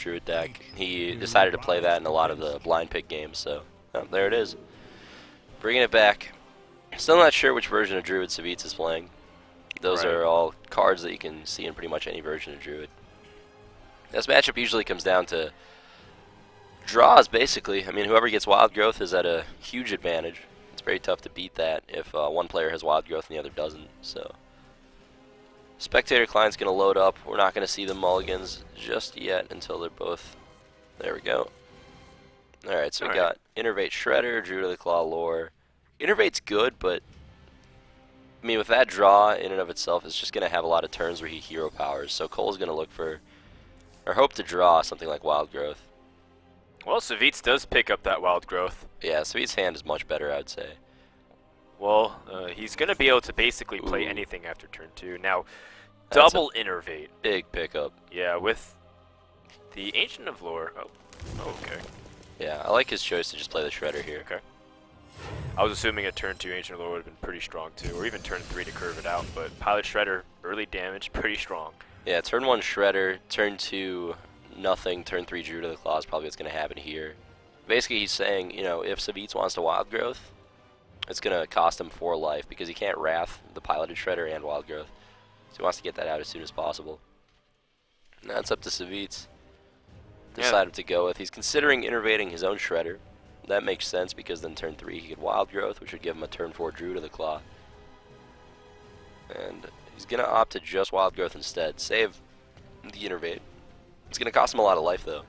Druid deck. He decided to play that in a lot of the blind pick games, so there it is. Bringing it back. Still not sure which version of Druid Savjz is playing. Those are all cards that you can see in pretty much any version of Druid. This matchup usually comes down to draws, basically. I mean, whoever gets Wild Growth is at a huge advantage. It's very tough to beat that if one player has Wild Growth and the other doesn't. So, Spectator client's going to load up. We're not going to see the mulligans just yet until they're both... There we go. Alright, so we got Innervate Shredder, Druid of the Claw Lore. Innervate's good, but I mean, with that draw in and of itself, it's just going to have a lot of turns where he hero powers. So Cole's going to look for, or hope to draw something like Wild Growth. Well, Savjz does pick up that Wild Growth. Yeah, Savjz's hand is much better, I would say. Well, he's going to be able to basically play anything after turn 2. Now, double Innervate. Big pickup. Yeah, with the Ancient of Lore. Oh, okay. Yeah, I like his choice to just play the Shredder here. Okay. I was assuming a turn 2 Ancient of Lore would have been pretty strong too, or even turn 3 to curve it out, but Pilot Shredder, early damage, pretty strong. Yeah, turn 1 Shredder, turn 2 nothing, turn 3 Druid of the Claw is probably what's going to happen here. Basically, he's saying, you know, if Savjz wants to Wild Growth, it's going to cost him 4 life because he can't Wrath the Piloted Shredder and Wild Growth. So he wants to get that out as soon as possible. Now it's up to Savjz. Decided to go with. He's considering innervating his own Shredder. That makes sense because then turn 3 he could Wild Growth, which would give him a turn 4 Druid of the Claw. And he's going to opt to just Wild Growth instead. Save the innervate. It's going to cost him a lot of life, though.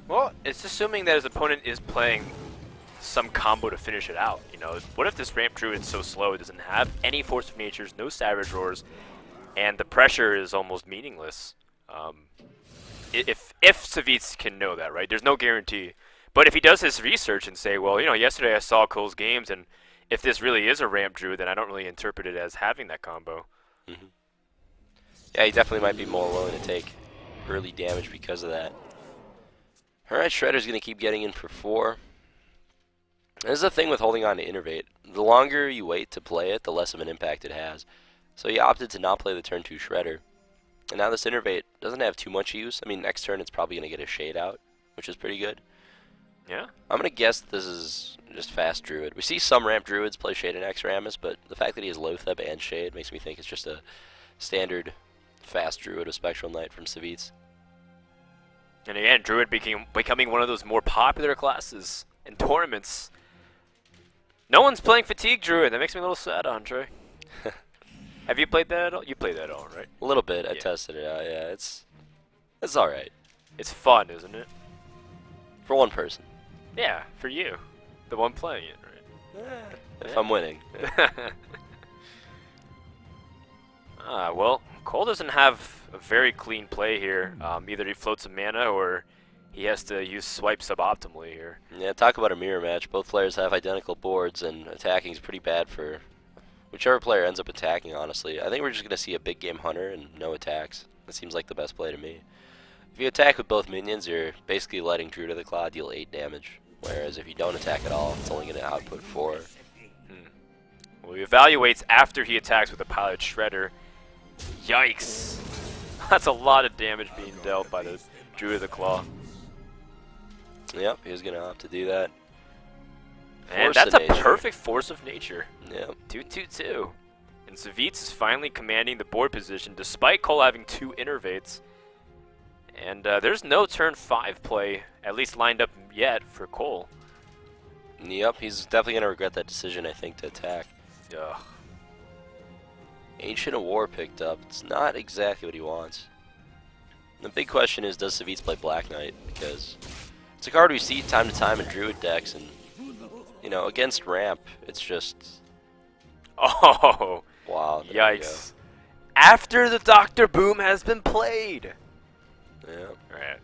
Well, it's assuming that his opponent is playing some combo to finish it out. You know, what if this ramp Druid is so slow it doesn't have any Force of Natures, no Savage Roars, and the pressure is almost meaningless? If Savjz can know that, right? There's no guarantee. But if he does his research and say, well, you know, yesterday I saw Cole's games, and if this really is a ramp Druid, then I don't really interpret it as having that combo. Yeah, he definitely might be more willing to take early damage because of that. Alright, Shredder's going to keep getting in for 4. This is the thing with holding on to Innervate. The longer you wait to play it, the less of an impact it has. So he opted to not play the turn 2 Shredder. And now this Innervate doesn't have too much use. I mean, next turn it's probably going to get a Shade out, which is pretty good. Yeah. I'm going to guess this is just fast Druid. We see some ramp Druids play Shade and X-Ramus, but the fact that he has Loatheb and Shade makes me think it's just a standard fast Druid of Spectral Knight from Savjz. And again, Druid becoming one of those more popular classes in tournaments. No one's playing Fatigue Druid. That makes me a little sad, Andre. Have you played that at all? You played that at all, right? A little bit. I tested it out. Yeah, it's alright. It's fun, isn't it? For one person. Yeah, for you. The one playing it, right? If I'm winning. Well, Cole doesn't have a very clean play here. Either he floats a mana or he has to use swipe suboptimally here. Yeah, talk about a mirror match. Both players have identical boards, and attacking is pretty bad for whichever player ends up attacking, honestly. I think we're just going to see a big game Hunter and no attacks. That seems like the best play to me. If you attack with both minions, you're basically letting Druid of the Claw deal 8 damage. Whereas if you don't attack at all, it's only going to output 4. Well, he evaluates after he attacks with a Pilot Shredder. Yikes! That's a lot of damage being dealt by the Druid of the Claw. Yep, he was going to opt to do that. And that's a perfect Force of Nature. Yep. 2/2/2. And Savjz is finally commanding the board position despite Cole having 2 Innervates. And there's no turn 5 play, at least lined up yet, for Cole. Yep, he's definitely going to regret that decision, I think, to attack. Ugh. Ancient of War picked up. It's not exactly what he wants. The big question is, does Savjz play Black Knight? Because it's a card we see time to time in Druid decks, and, you know, against ramp, it's just... Oh! Wow. Yikes. After the Dr. Boom has been played! Yeah. Alright.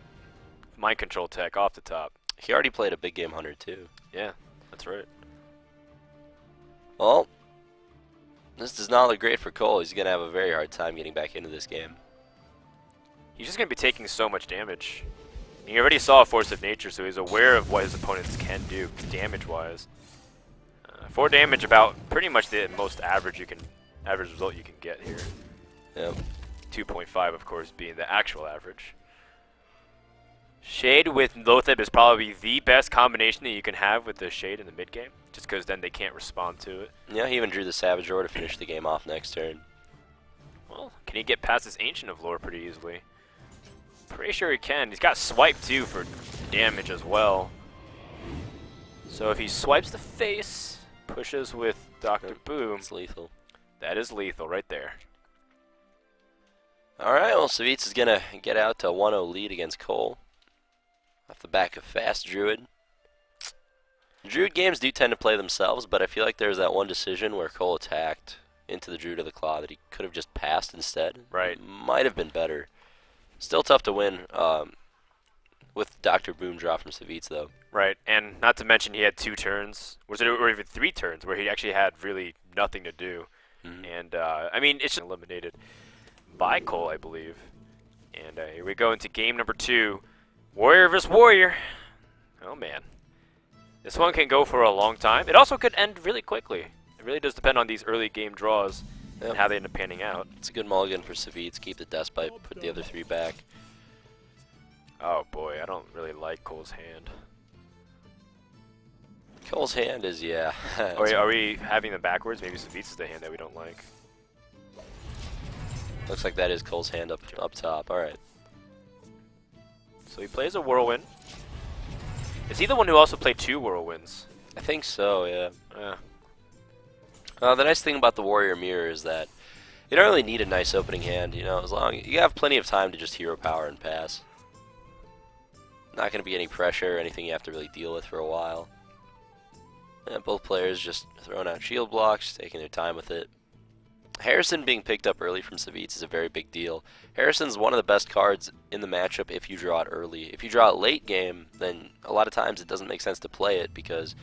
Mind control tech off the top. He already played a big game Hunter, too. Yeah, that's right. Well, this does not look great for Cole. He's going to have a very hard time getting back into this game. He's just going to be taking so much damage. He already saw a Force of Nature, so he's aware of what his opponents can do, damage-wise. 4 damage, about pretty much the most average result you can get here. Yep. 2.5, of course, being the actual average. Shade with Lotheb is probably the best combination that you can have with the Shade in the mid game, just because then they can't respond to it. Yeah, he even drew the Savjz to finish the game off next turn. Well, can he get past this Ancient of Lore pretty easily? Pretty sure he can. He's got Swipe too for damage as well. So if he swipes the face, pushes with Dr. Boom, it's lethal. That is lethal right there. Alright, well, Savjz is going to get out to 1-0 lead against Cole. Off the back of fast Druid. Druid games do tend to play themselves, but I feel like there's that one decision where Cole attacked into the Druid of the Claw that he could have just passed instead. Right. Might have been better. Still tough to win with Dr. Boom draw from Savjz, though. Right, and not to mention he had 2 turns, or even 3 turns, where he actually had really nothing to do. And, I mean, it's just eliminated by Cole, I believe. And here we go into game number 2. Warrior vs. Warrior. Oh, man. This one can go for a long time. It also could end really quickly. It really does depend on these early game draws and how they end up panning out. It's a good mulligan for Savjz. Keep the Despite, put the other 3 back. Oh, boy. I don't really like Cole's hand. Cole's hand is, yeah. Are we having them backwards? Maybe Savjz is the hand that we don't like. Looks like that is Cole's hand up top. All right. So he plays a Whirlwind. Is he the one who also played 2 Whirlwinds? I think so, yeah. Yeah. The nice thing about the Warrior Mirror is that you don't really need a nice opening hand, you know, as long you have plenty of time to just hero power and pass. Not going to be any pressure or anything you have to really deal with for a while. And both players just throwing out shield blocks, taking their time with it. Harrison being picked up early from Savjz is a very big deal. Harrison's one of the best cards in the matchup if you draw it early. If you draw it late game, then a lot of times it doesn't make sense to play it because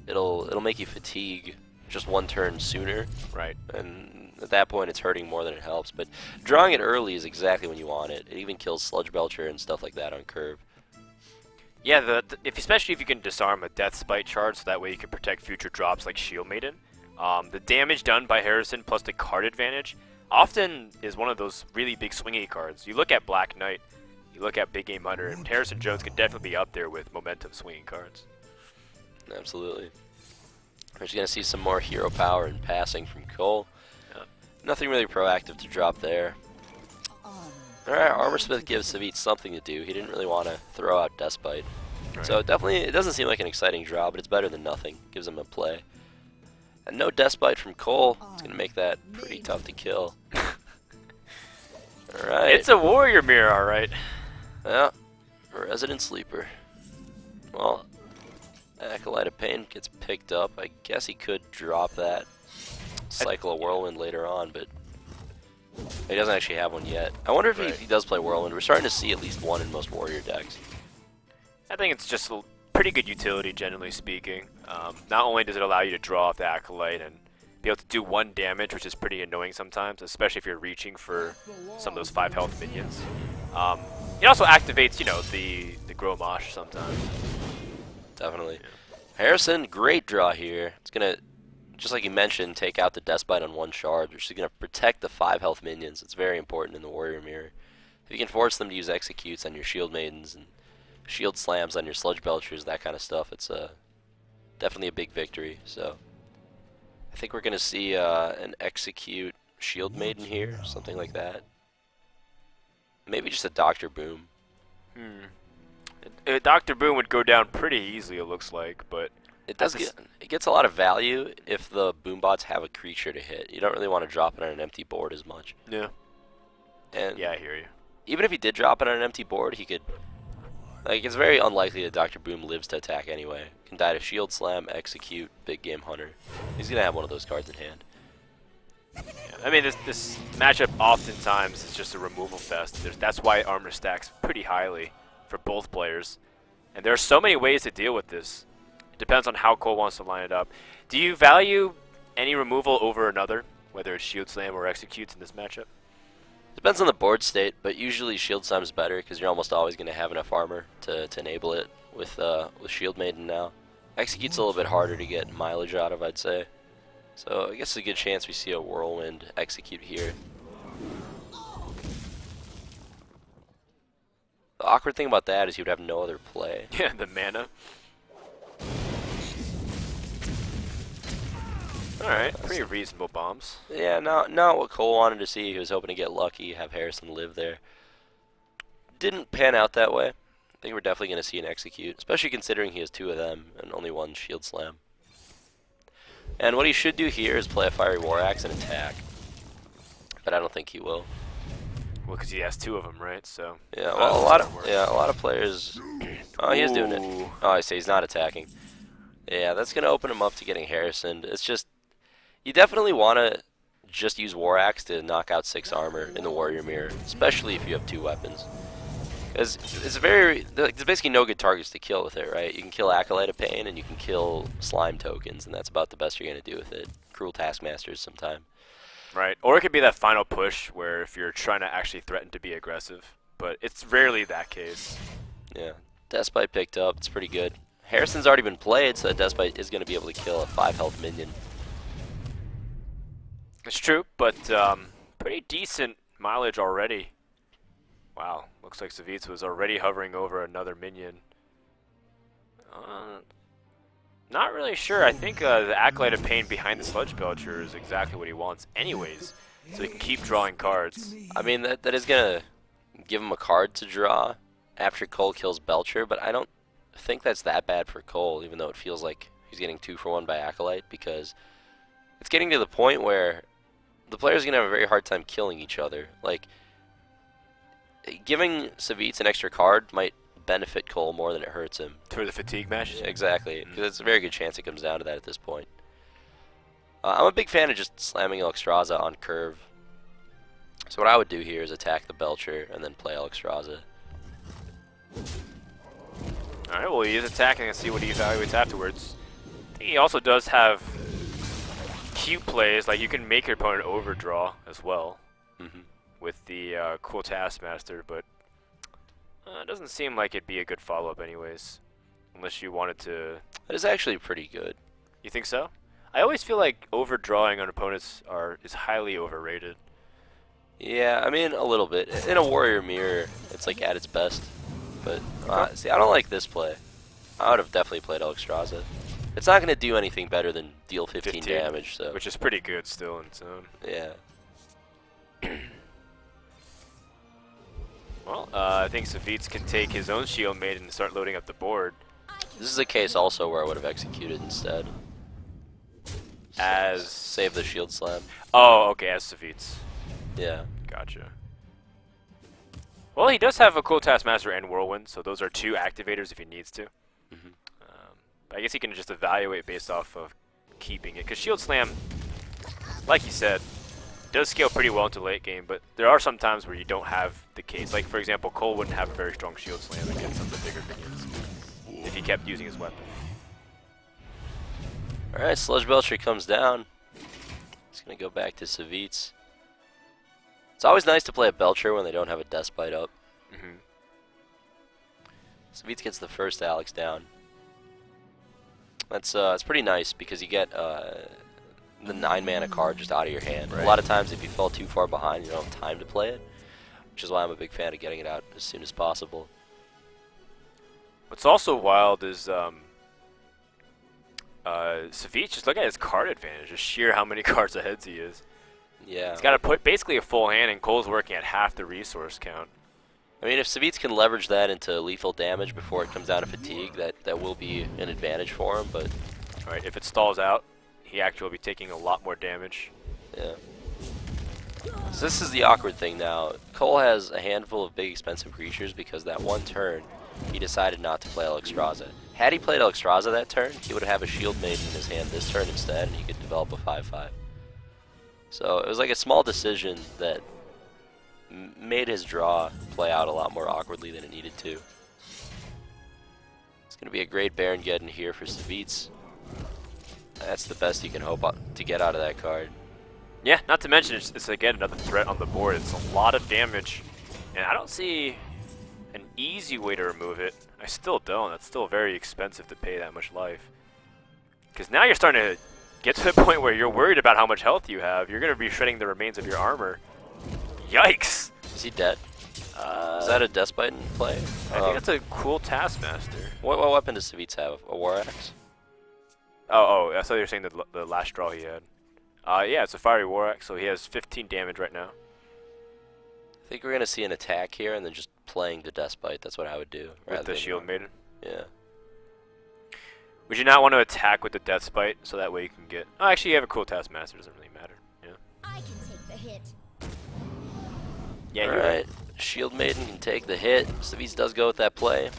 it'll make you fatigue just 1 turn sooner. Right. And at that point it's hurting more than it helps. But drawing it early is exactly when you want it. It even kills Sludge Belcher and stuff like that on curve. Yeah, especially if you can disarm a Death Spite charge, so that way you can protect future drops like Shield Maiden. The damage done by Harrison plus the card advantage often is one of those really big swingy cards. You look at Black Knight, you look at Big Game Hunter, and Harrison Jones can definitely be up there with momentum swinging cards. Absolutely. We're just going to see some more hero power and passing from Cole. Yeah. Nothing really proactive to drop there. Alright, Armorsmith gives Savjz something to do. He didn't really want to throw out Despite. Right. So definitely, it doesn't seem like an exciting draw, but it's better than nothing. Gives him a play. And no Despite from Cole. It's going to make that pretty tough to kill. Alright. It's a Warrior Mirror, alright. Yeah. Resident Sleeper. Well, Acolyte of Pain gets picked up. I guess he could drop that. Cycle a Whirlwind later on, but he doesn't actually have one yet. I wonder if he does play Whirlwind. We're starting to see at least one in most Warrior decks. I think it's just a pretty good utility, generally speaking. Not only does it allow you to draw off the Acolyte and be able to do 1 damage, which is pretty annoying sometimes, especially if you're reaching for some of those 5 health minions. It also activates, you know, the Gromosh sometimes. Definitely. Yeah. Harrison, great draw here. It's going to, just like you mentioned, take out the Despite on 1 charge, which is going to protect the 5 health minions. It's very important in the Warrior Mirror. If you can force them to use Executes on your Shield Maidens and Shield Slams on your Sludge Belchers, that kind of stuff, it's definitely a big victory. So I think we're going to see an Execute Shield Maiden here, something like that. Maybe just a Dr. Boom. Dr. Boom would go down pretty easily, it looks like, but it gets a lot of value if the Boombots have a creature to hit. You don't really want to drop it on an empty board as much. Yeah. And yeah, I hear you. Even if he did drop it on an empty board, he could... Like, it's very unlikely that Dr. Boom lives to attack anyway. Can die to Shield Slam, Execute, Big Game Hunter. He's going to have one of those cards in hand. Yeah. I mean, this matchup oftentimes is just a removal fest. That's why armor stacks pretty highly for both players. And there are so many ways to deal with this. It depends on how Cole wants to line it up. Do you value any removal over another, whether it's Shield Slam or Executes in this matchup? Depends on the board state, but usually Shield Slam is better because you're almost always going to have enough armor to enable it with Shield Maiden now. Execute's a little bit harder to get mileage out of, I'd say. So I guess it's a good chance we see a Whirlwind Execute here. The awkward thing about that is he would have no other play. Yeah, the mana. Alright, pretty reasonable bombs. Yeah, not what Cole wanted to see. He was hoping to get lucky, have Harrison live there. Didn't pan out that way. I think we're definitely going to see an execute, especially considering he has 2 of them and only 1 shield slam. And what he should do here is play a Fiery War Axe and attack. But I don't think he will. Well, because he has 2 of them, right? So yeah, well, a lot of players. Oh, he is doing it. Oh, I say he's not attacking. Yeah, that's going to open him up to getting Harrison. It's just, you definitely want to just use War Axe to knock out 6 armor in the Warrior Mirror, especially if you have 2 weapons. Because there's basically no good targets to kill with it, right? You can kill Acolyte of Pain and you can kill Slime tokens, and that's about the best you're going to do with it. Cruel Taskmasters sometime. Right, or it could be that final push where if you're trying to actually threaten to be aggressive, but it's rarely that case. Yeah, Despite picked up, it's pretty good. Harrison's already been played, so Despite is going to be able to kill a 5 health minion. It's true, but pretty decent mileage already. Wow, looks like Savjz was already hovering over another minion. Not really sure. I think the Acolyte of Pain behind the Sludge Belcher is exactly what he wants anyways, so he can keep drawing cards. I mean, that is going to give him a card to draw after Cole kills Belcher, but I don't think that's that bad for Cole, even though it feels like he's getting 2 for 1 by Acolyte, because it's getting to the point where the players are going to have a very hard time killing each other. Like, giving Savjz an extra card might benefit Cole more than it hurts him. For the fatigue match? Exactly, because it's a very good chance it comes down to that at this point. I'm a big fan of just slamming Alexstrasza on curve. So what I would do here is attack the Belcher and then play Alexstrasza. Alright, well, he is attacking and see what he evaluates afterwards. I think he also does have cute plays, like you can make your opponent overdraw as well with the cool Taskmaster, but it doesn't seem like it'd be a good follow-up anyways, unless you wanted to... That is actually pretty good. You think so? I always feel like overdrawing on opponents is highly overrated. Yeah, I mean, a little bit. In a Warrior Mirror, it's like at its best. But, see, I don't like this play. I would have definitely played Alexstrasza. It's not going to do anything better than deal 15 damage, so... Which is pretty good still in its own. Yeah. Well, I think Savjz can take his own Shield Maiden and start loading up the board. This is a case also where I would have executed instead. As... Save the Shield Slam. Oh, okay, as Savjz. Yeah. Gotcha. Well, he does have a cool Taskmaster and Whirlwind, so those are 2 activators if he needs to. But I guess he can just evaluate based off of keeping it. Because Shield Slam, like you said, does scale pretty well into late game, but there are some times where you don't have the case. Like, for example, Cole wouldn't have a very strong Shield Slam against some of the bigger minions if he kept using his weapon. Alright, Sludge Belcher comes down. It's going to go back to Savjz. It's always nice to play a Belcher when they don't have a Despite up. Savjz gets the first Alex down. That's it's pretty nice because you get the 9-mana card just out of your hand. Right. A lot of times if you fall too far behind, you don't have time to play it, which is why I'm a big fan of getting it out as soon as possible. What's also wild is Savjz, just look at his card advantage, just sheer how many cards ahead he is. Yeah. He's got to put basically a full hand, and Cole's working at half the resource count. I mean, if Savjz can leverage that into lethal damage before it comes down to fatigue, that will be an advantage for him, but... Alright, if it stalls out, he actually will be taking a lot more damage. Yeah. So this is the awkward thing now. Cole has a handful of big expensive creatures because that one turn, he decided not to play Alexstrasza. Had he played Alexstrasza that turn, he would have a Shield Maiden in his hand this turn instead, and he could develop a 5/5. So it was like a small decision that made his draw play out a lot more awkwardly than it needed to. It's going to be a great Baron Geddon here for Savjz. That's the best you can hope to get out of that card. Yeah, not to mention it's again another threat on the board. It's a lot of damage, and I don't see an easy way to remove it. I still don't. That's still very expensive to pay that much life. Because now you're starting to get to the point where you're worried about how much health you have. You're going to be shredding the remains of your armor. Yikes! Is he dead? Is that a Despite in play? I think that's a cool Taskmaster. What weapon does Savjz have? A War Axe? Oh, I thought you were saying the last draw he had. Yeah, it's a Fiery War Axe, so he has 15 damage right now. I think we're going to see an attack here and then just playing the Despite. That's what I would do. With the Shield Maiden? Yeah. Would you not want to attack with the Deathspite so that way you can get... Oh, actually, you have a cool Taskmaster. Doesn't really matter. Yeah. I can take the hit. Yeah, All you're right. Shield Maiden can take the hit. Savjz does go with that play.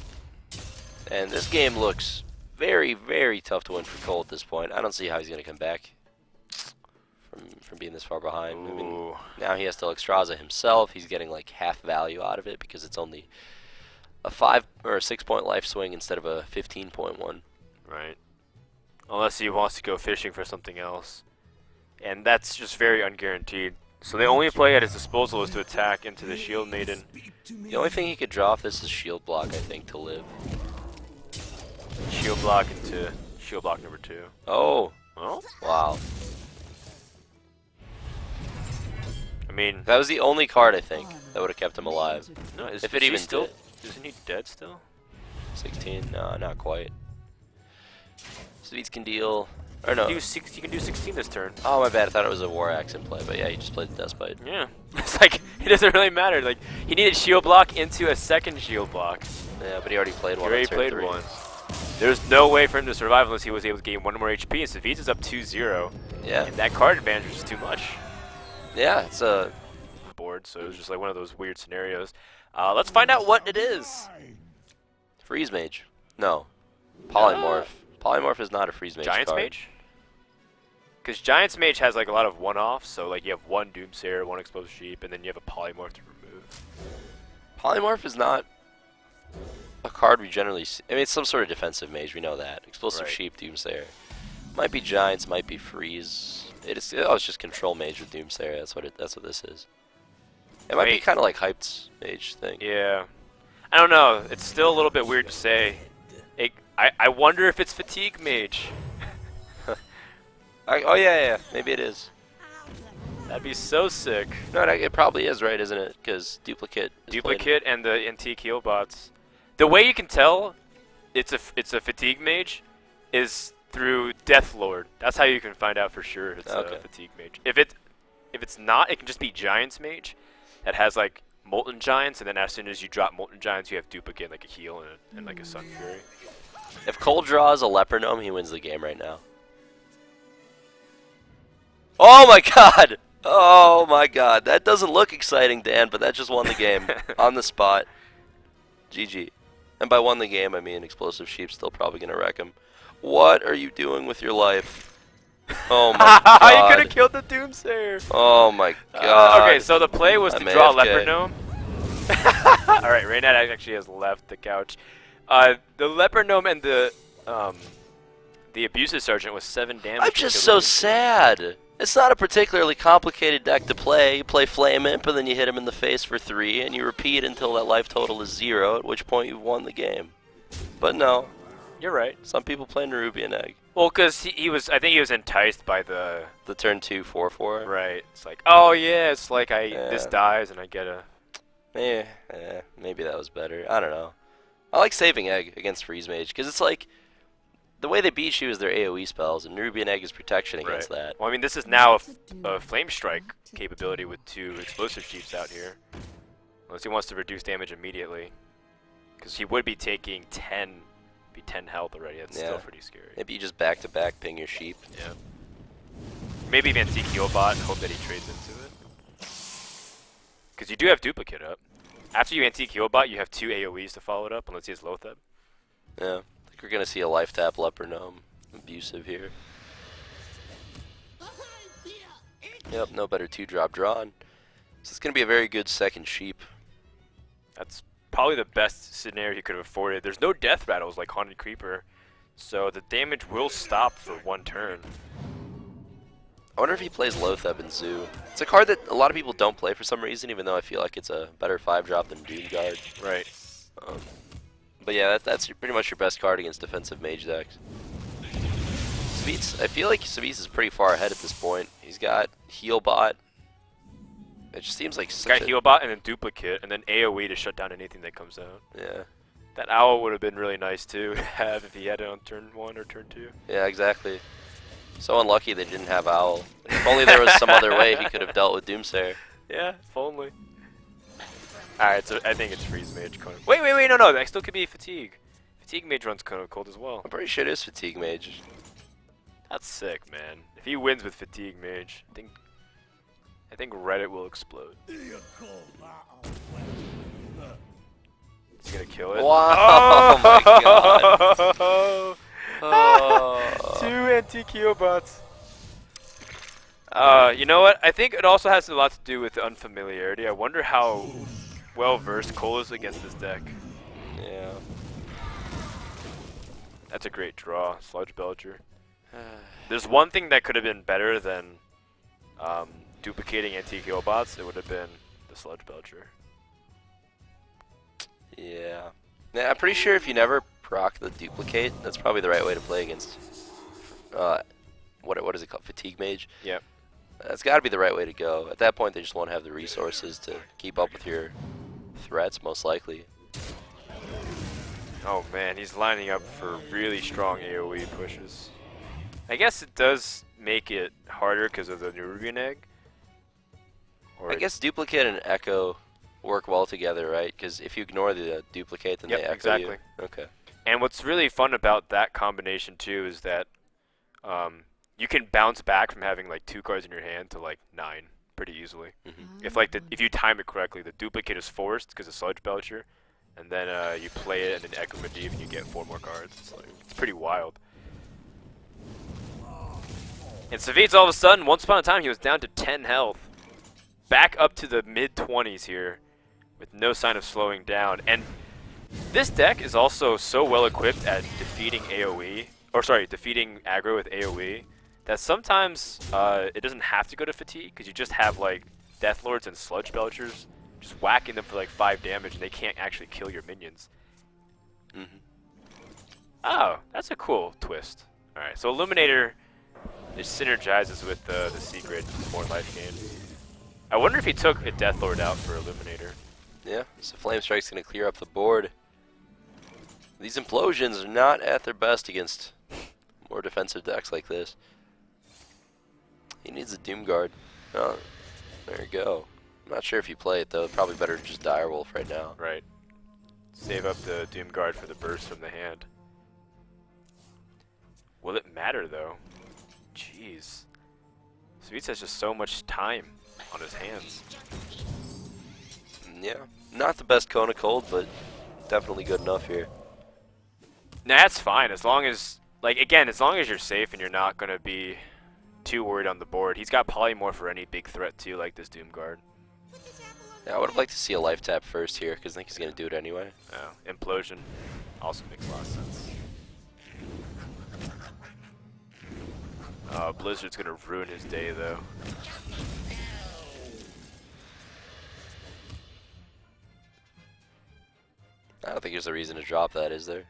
And this game looks very, very tough to win for Cole at this point. I don't see how he's going to come back from being this far behind. I mean, now he has to Extraza himself. He's getting like half value out of it because it's only a 5 or a 6 point life swing instead of a 15.1. Right. Unless he wants to go fishing for something else. And that's just very unguaranteed. So the only play at his disposal is to attack into the Shield Maiden. The only thing he could draw off this is Shield Block, I think, to live. Shield Block into Shield Block number 2. Oh. Well, Wow. I mean... That was the only card, I think, that would have kept him alive. No, If it even still... did. Isn't he dead still? 16? No, not quite. Savjz can deal... Or no. He can do 16 this turn. Oh, my bad. I thought it was a War Axe in play, but yeah, he just played the Despite. Yeah. It's like, it doesn't really matter. Like, he needed Shield Block into a second Shield Block. Yeah, but he already played one. He already on turn played 3. one. There's no way for him to survive unless he was able to gain 1 more HP, and Savjz is up 2-0. Yeah. And that card advantage is just too much. Yeah, it's a... Board, so it was just like one of those weird scenarios. Let's find out what it is. Freeze Mage. No. Polymorph. Polymorph is not a Freeze Mage Giants card. Mage? Because Giants Mage has like a lot of one-offs, so like you have 1 Doomsayer, 1 Explosive Sheep, and then you have a Polymorph to remove. Polymorph is not a card we generally see. I mean, it's some sort of defensive mage, we know that. Explosive Right. Sheep, Doomsayer. Might be Giants, might be Freeze. It's just Control Mage with Doomsayer. That's what this is. It might be Wait. kind of like Hyped Mage thing. Yeah. I don't know. It's still a little bit weird to say. I wonder if it's Fatigue Mage. Oh yeah, maybe it is. That'd be so sick. No, it probably is, right? Isn't it? Because Duplicate. Is Duplicate and the Antique Heal Bots. The way you can tell it's a Fatigue Mage is through Death Lord. That's how you can find out for sure if it's Okay. a Fatigue Mage. If it's not, it can just be Giants Mage that has like Molten Giants, and then as soon as you drop Molten Giants, you have Duplicate, like a heal and like a Sun Fury. If Cole draws a Leper Gnome, he wins the game right now. Oh my god! Oh my god. That doesn't look exciting, Dan, but that just won the game. On the spot. GG. And by won the game, I mean Explosive Sheep's still probably going to wreck him. What are you doing with your life? Oh my god. You could have killed the Doomsayer. Oh my god. Okay, so the play was to I'm draw AFK. Leper Gnome. Alright, Reynad actually has left the couch. The Leper Gnome and the Abusive Sergeant was 7 damage. I'm just so sad. It's not a particularly complicated deck to play. You play Flame Imp, and then you hit him in the face for 3, and you repeat until that life total is 0, at which point you've won the game. But no. You're right. Some people play Nerubian Egg. Well, because I think he was enticed by the... The turn 2 4/4. Right. It's like, oh yeah, it's like Yeah. this dies and I get a... Maybe that was better. I don't know. I like saving Egg against Freeze Mage, because it's like, the way they beat you is their AoE spells, and Nerubian Egg is protection against that. Well, I mean, this is now a Flame Strike capability with 2 Explosive Sheeps out here. Unless he wants to reduce damage immediately. Because he would be taking 10 health already. That's still pretty scary. Maybe you just back-to-back ping your sheep. Yeah. Maybe even Antique Heal Bot and hope that he trades into it. Because you do have Duplicate up. After you Antique Heal Bot, you have 2 AoEs to follow it up, unless he has Loatheb. Yeah. I think we're going to see a life tap Leper Gnome. Abusive here. Yep, no better 2-drop drawn. So it's going to be a very good second sheep. That's probably the best scenario he could have afforded. There's no death rattles like Haunted Creeper, so the damage will stop for 1 turn. I wonder if he plays Loatheb in Zoo. It's a card that a lot of people don't play for some reason, even though I feel like it's a better 5-drop than Doomguard. Right. But yeah, that's pretty much your best card against defensive mage decks. Savjz, I feel like Savjz is pretty far ahead at this point. He's got Heal Bot. It just seems like Got such a... Healbot and then Duplicate, and then AoE to shut down anything that comes out. Yeah. That Owl would have been really nice to have if he had it on turn 1 or turn 2. Yeah, exactly. So unlucky they didn't have Owl. If only there was some other way he could have dealt with Doomsayer. Yeah, if only. Alright, so I think it's Freeze Mage. Wait, no, that still could be Fatigue. Fatigue Mage runs Cone of Cold as well. I'm pretty sure it is Fatigue Mage. That's sick, man. If he wins with Fatigue Mage, I think Reddit will explode. He's gonna kill it. Wow! Oh my god! Oh. 2 anti-Keo bots. You know what? I think it also has a lot to do with the unfamiliarity. I wonder how well versed Cole is against this deck. Yeah. That's a great draw, Sludge Belcher. There's one thing that could have been better than duplicating anti-Keo bots. It would have been the Sludge Belcher. Yeah. Yeah, I'm pretty sure if you never proc the duplicate, that's probably the right way to play against what is it called? Fatigue Mage? Yep. That's got to be the right way to go. At that point, they just won't have the resources to keep up with your threats, most likely. Oh man, he's lining up for really strong AoE pushes. I guess it does make it harder because of the Nerubian Egg. I guess Duplicate and Echo work well together, right? Because if you ignore the duplicate, then they echo exactly. you. Okay. And what's really fun about that combination too is that you can bounce back from having like 2 cards in your hand to like 9 pretty easily. Mm-hmm. If you time it correctly, the duplicate is forced because of Sludge Belcher, and then you play it and then Echo Medivh and you get 4 more cards. It's pretty wild. And Savjz all of a sudden, once upon a time, he was down to 10 health, back up to the mid-20s here, with no sign of slowing down. And this deck is also so well equipped at defeating defeating aggro with AoE, that sometimes it doesn't have to go to Fatigue, because you just have like Deathlords and Sludge Belchers just whacking them for like 5 damage, and they can't actually kill your minions. Mm-hmm. Oh, that's a cool twist. Alright, so Illuminator, it synergizes with the secret, more life gain. I wonder if he took a Deathlord out for Illuminator. Yeah, so Flame Strike's going to clear up the board. These Implosions are not at their best against more defensive decks like this. He needs a Doomguard. Oh, there you go. I'm not sure if you play it, though. Probably better to just Direwolf right now. Right. Save up the Doomguard for the burst from the hand. Will it matter, though? Jeez. Savjz has just so much time on his hands. Yeah, not the best Cone of Cold, but definitely good enough here. Nah, that's fine, as long as, as long as you're safe and you're not going to be too worried on the board. He's got Polymorph for any big threat, too, like this Doomguard. Yeah, I would have liked to see a life tap first here, because I think he's going to do it anyway. Oh, Implosion also makes a lot of sense. Blizzard's going to ruin his day, though. I don't think there's a reason to drop that, is there?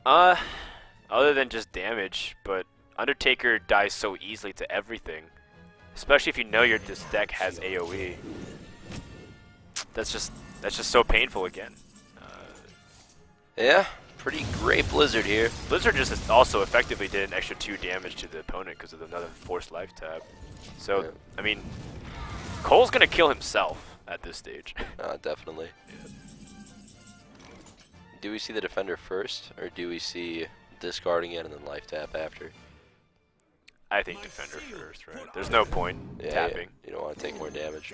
Other than just damage, but Undertaker dies so easily to everything. Especially if you know this deck has AoE. That's just so painful again. Yeah, pretty great Blizzard here. Blizzard just also effectively did an extra 2 damage to the opponent because of another forced life tab. So, yeah. I mean, Cole's going to kill himself at this stage. Definitely. Do we see the defender first, or do we see discarding it and then life tap after? I think defender first, right? There's no point tapping. Yeah. You don't want to take more damage.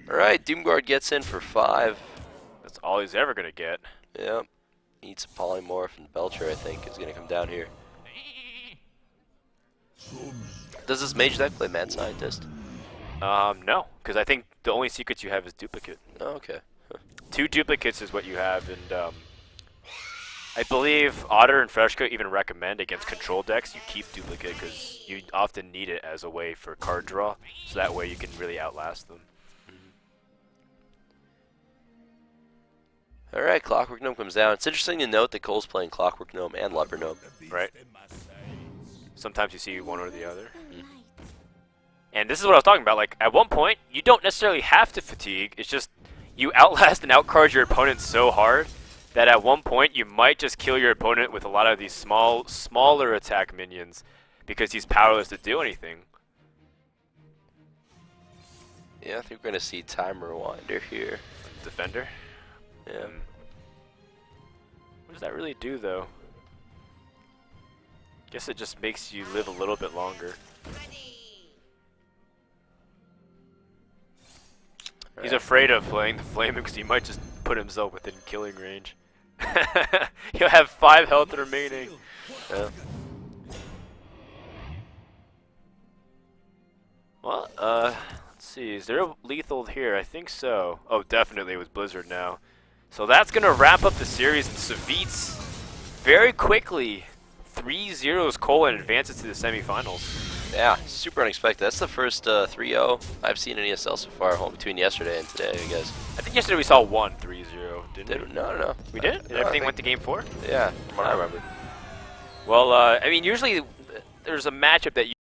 Alright, Doomguard gets in for 5. That's all he's ever going to get. Yep. Eats a Polymorph, and Belcher, I think, is going to come down here. Does this Mage deck play Mad Scientist? No, because I think the only secrets you have is Duplicate. Oh, okay. 2 duplicates is what you have, and I believe Otter and Freshka even recommend against control decks you keep Duplicate because you often need it as a way for card draw, so that way you can really outlast them. Alright, Clockwork Gnome comes down. It's interesting to note that Cole's playing Clockwork Gnome and Leper Gnome. Right. Sometimes you see one or the other. And this is what I was talking about. Like, at one point, you don't necessarily have to fatigue. It's just you outlast and outcard your opponent so hard that at one point you might just kill your opponent with a lot of these smaller attack minions because he's powerless to do anything. Yeah, I think we're going to see Time Rewinder here. Defender? Yeah. What does that really do, though? Guess it just makes you live a little bit longer. He's afraid of playing the Flamer because he might just put himself within killing range. He'll have 5 health remaining. Yeah. Well, let's see. Is there a lethal here? I think so. Oh, definitely with Blizzard now. So that's going to wrap up the series. And Savjz very quickly 3-0s Cole and advances to the semifinals. Yeah, super unexpected. That's the first 3-0 I've seen in ESL so far, between yesterday and today, I guess. I think yesterday we saw 3-0, didn't we? No. We did? No, Everything went to game 4? Yeah, from what I remember. Well, I mean, usually there's a matchup that you